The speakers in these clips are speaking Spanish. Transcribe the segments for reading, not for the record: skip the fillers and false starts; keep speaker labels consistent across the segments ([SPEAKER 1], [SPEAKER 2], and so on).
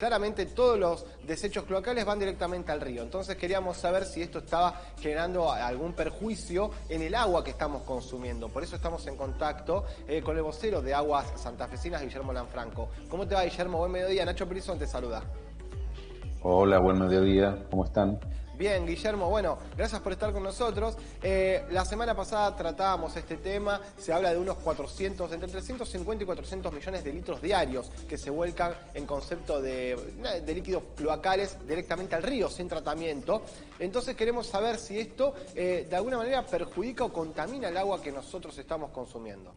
[SPEAKER 1] Claramente todos los desechos cloacales van directamente al río, entonces queríamos saber si esto estaba generando algún perjuicio en el agua que estamos consumiendo. Por eso estamos en contacto con el vocero de Aguas Santafesinas, Guillermo Lanfranco. ¿Cómo te va, Guillermo? Buen mediodía. Nacho Perizón te saluda.
[SPEAKER 2] Hola, buen mediodía, ¿cómo están?
[SPEAKER 1] Bien, Guillermo, bueno, gracias por estar con nosotros. La semana pasada tratábamos este tema, se habla de unos 400, entre 350 y 400 millones de litros diarios que se vuelcan en concepto de líquidos cloacales directamente al río, sin tratamiento. Entonces queremos saber si esto de alguna manera perjudica o contamina el agua que nosotros estamos consumiendo.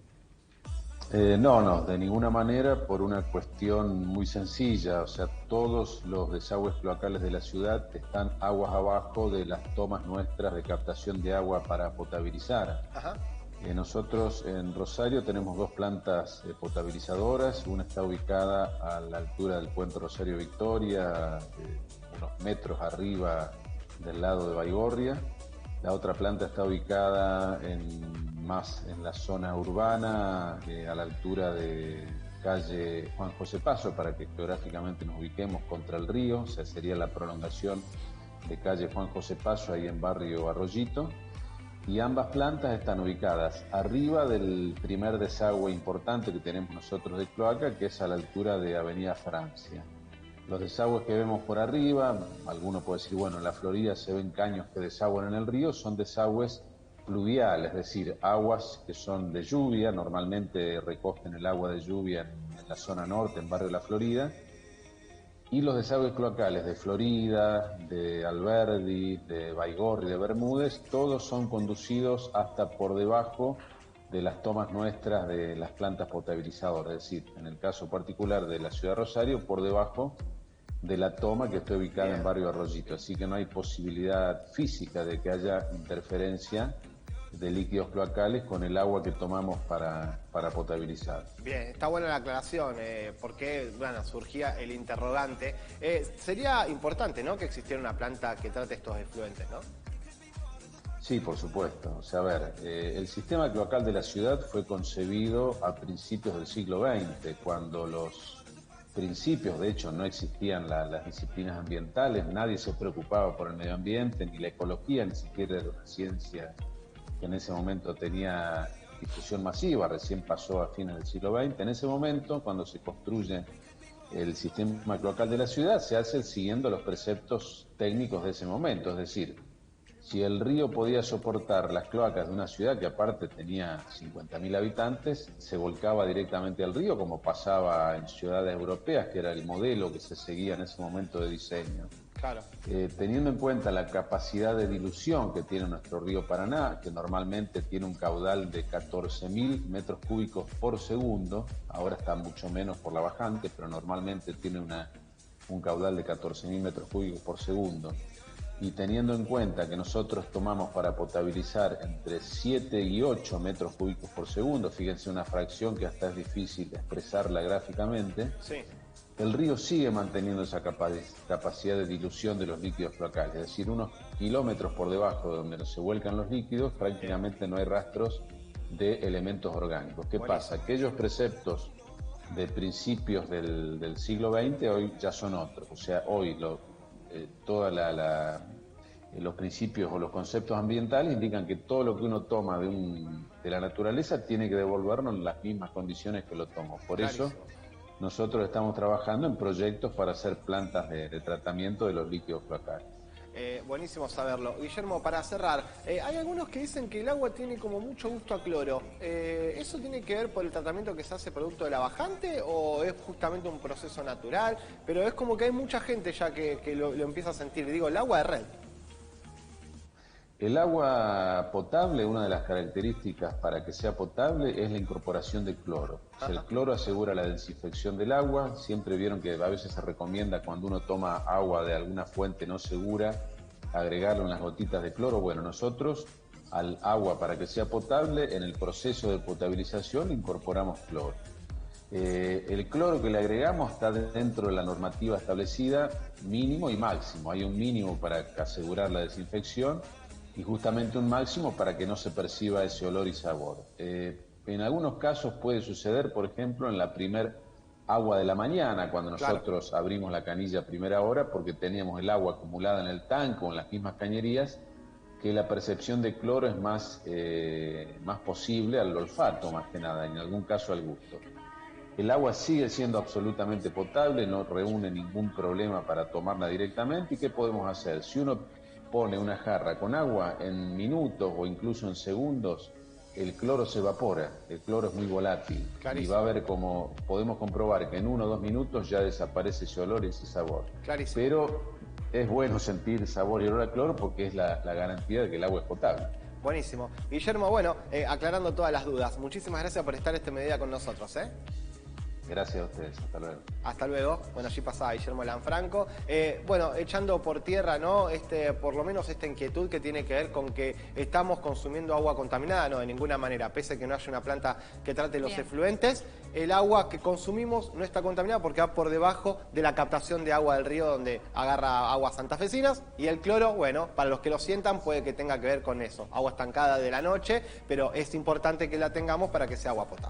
[SPEAKER 2] No, de ninguna manera, por una cuestión muy sencilla. O sea, todos los desagües cloacales de la ciudad están aguas abajo de las tomas nuestras de captación de agua para potabilizar.
[SPEAKER 1] Ajá.
[SPEAKER 2] Nosotros en Rosario tenemos dos plantas potabilizadoras. Una está ubicada a la altura del puente Rosario Victoria, unos metros arriba del lado de Baigorria. La otra planta está ubicada más en la zona urbana, a la altura de calle Juan José Paso, para que geográficamente nos ubiquemos contra el río. O sea, sería la prolongación de calle Juan José Paso, ahí en barrio Arroyito. Y ambas plantas están ubicadas arriba del primer desagüe importante que tenemos nosotros de cloaca, que es a la altura de Avenida Francia. Los desagües que vemos por arriba, alguno puede decir, bueno, en la Florida se ven caños que desagüan en el río, son desagües pluviales, es decir, aguas que son de lluvia, normalmente recogen el agua de lluvia en la zona norte, en barrio La Florida, y los desagües cloacales de Florida, de Alberdi, de Baigorri, de Bermúdez, todos son conducidos hasta por debajo de las tomas nuestras de las plantas potabilizadoras, es decir, en el caso particular de la ciudad de Rosario, por debajo de la toma que está ubicada
[SPEAKER 1] Bien.
[SPEAKER 2] en barrio Arroyito, así que no hay posibilidad física de que haya interferencia de líquidos cloacales con el agua que tomamos para potabilizar.
[SPEAKER 1] Bien, está buena la aclaración, porque bueno, surgía el interrogante. Sería importante, ¿no?, que existiera una planta que trate estos efluentes, ¿no?
[SPEAKER 2] Sí, por supuesto. O sea, a ver, el sistema cloacal de la ciudad fue concebido a principios del siglo XX, cuando los principios, de hecho, no existían las disciplinas ambientales, nadie se preocupaba por el medio ambiente, ni la ecología, ni siquiera era una ciencia que en ese momento tenía difusión masiva, recién pasó a fines del siglo XX. En ese momento, cuando se construye el sistema cloacal de la ciudad, se hace siguiendo los preceptos técnicos de ese momento, es decir, si el río podía soportar las cloacas de una ciudad que aparte tenía 50.000 habitantes, se volcaba directamente al río, como pasaba en ciudades europeas, que era el modelo que se seguía en ese momento de diseño.
[SPEAKER 1] Claro.
[SPEAKER 2] Teniendo en cuenta la capacidad de dilución que tiene nuestro río Paraná, que normalmente tiene un caudal de 14.000 metros cúbicos por segundo, ahora está mucho menos por la bajante, pero normalmente tiene un caudal de 14.000 metros cúbicos por segundo, y teniendo en cuenta que nosotros tomamos para potabilizar entre 7 y 8 metros cúbicos por segundo, fíjense una fracción que hasta es difícil expresarla gráficamente,
[SPEAKER 1] Sí.
[SPEAKER 2] el río sigue manteniendo esa capacidad de dilución de los líquidos cloacales, es decir, unos kilómetros por debajo de donde se vuelcan los líquidos, prácticamente no hay rastros de elementos orgánicos. ¿Qué pasa? Aquellos preceptos de principios del siglo XX hoy ya son otros, o sea, hoy los principios o los conceptos ambientales indican que todo lo que uno toma de la naturaleza tiene que devolvernos en las mismas condiciones que lo tomó. Por eso nosotros estamos trabajando en proyectos para hacer plantas de tratamiento de los líquidos cloacales.
[SPEAKER 1] Buenísimo saberlo. Guillermo, para cerrar, hay algunos que dicen que el agua tiene como mucho gusto a cloro. ¿Eso tiene que ver por el tratamiento que se hace producto de la bajante o es justamente un proceso natural? Pero es como que hay mucha gente ya que lo empieza a sentir. Digo, el agua de red.
[SPEAKER 2] El agua potable, una de las características para que sea potable es la incorporación de cloro. O sea, el cloro asegura la desinfección del agua. Siempre vieron que a veces se recomienda cuando uno toma agua de alguna fuente no segura agregarle unas gotitas de cloro. Bueno, nosotros al agua, para que sea potable, en el proceso de potabilización incorporamos cloro. El cloro que le agregamos está dentro de la normativa establecida, mínimo y máximo. Hay un mínimo para asegurar la desinfección y justamente un máximo para que no se perciba ese olor y sabor. En algunos casos puede suceder, por ejemplo, en la primer agua de la mañana, cuando
[SPEAKER 1] Claro.
[SPEAKER 2] nosotros abrimos la canilla a primera hora, porque teníamos el agua acumulada en el tanque o en las mismas cañerías, que la percepción de cloro es más posible al olfato, más que nada, en algún caso al gusto. El agua sigue siendo absolutamente potable, no reúne ningún problema para tomarla directamente. ¿Y qué podemos hacer? Si uno pone una jarra con agua, en minutos o incluso en segundos, el cloro se evapora. El cloro es muy volátil. Y va
[SPEAKER 1] Clarísimo.
[SPEAKER 2] a ver cómo podemos comprobar que en 1 o 2 minutos ya desaparece ese olor y ese sabor.
[SPEAKER 1] Clarísimo.
[SPEAKER 2] Pero es bueno sentir sabor y olor a cloro porque es la garantía de que el agua es potable.
[SPEAKER 1] Buenísimo. Guillermo, bueno, aclarando todas las dudas. Muchísimas gracias por estar este mediodía con nosotros, ¿eh?
[SPEAKER 2] Gracias a ustedes. Hasta luego.
[SPEAKER 1] Hasta luego. Bueno, allí pasaba Guillermo Lanfranco. Bueno, echando por tierra, ¿no? Por lo menos esta inquietud que tiene que ver con que estamos consumiendo agua contaminada, no, de ninguna manera. Pese a que no haya una planta que trate los efluentes, el agua que consumimos no está contaminada porque va por debajo de la captación de agua del río donde agarra aguas santafesinas. Y el cloro, bueno, para los que lo sientan puede que tenga que ver con eso. Agua estancada de la noche, pero es importante que la tengamos para que sea agua potable.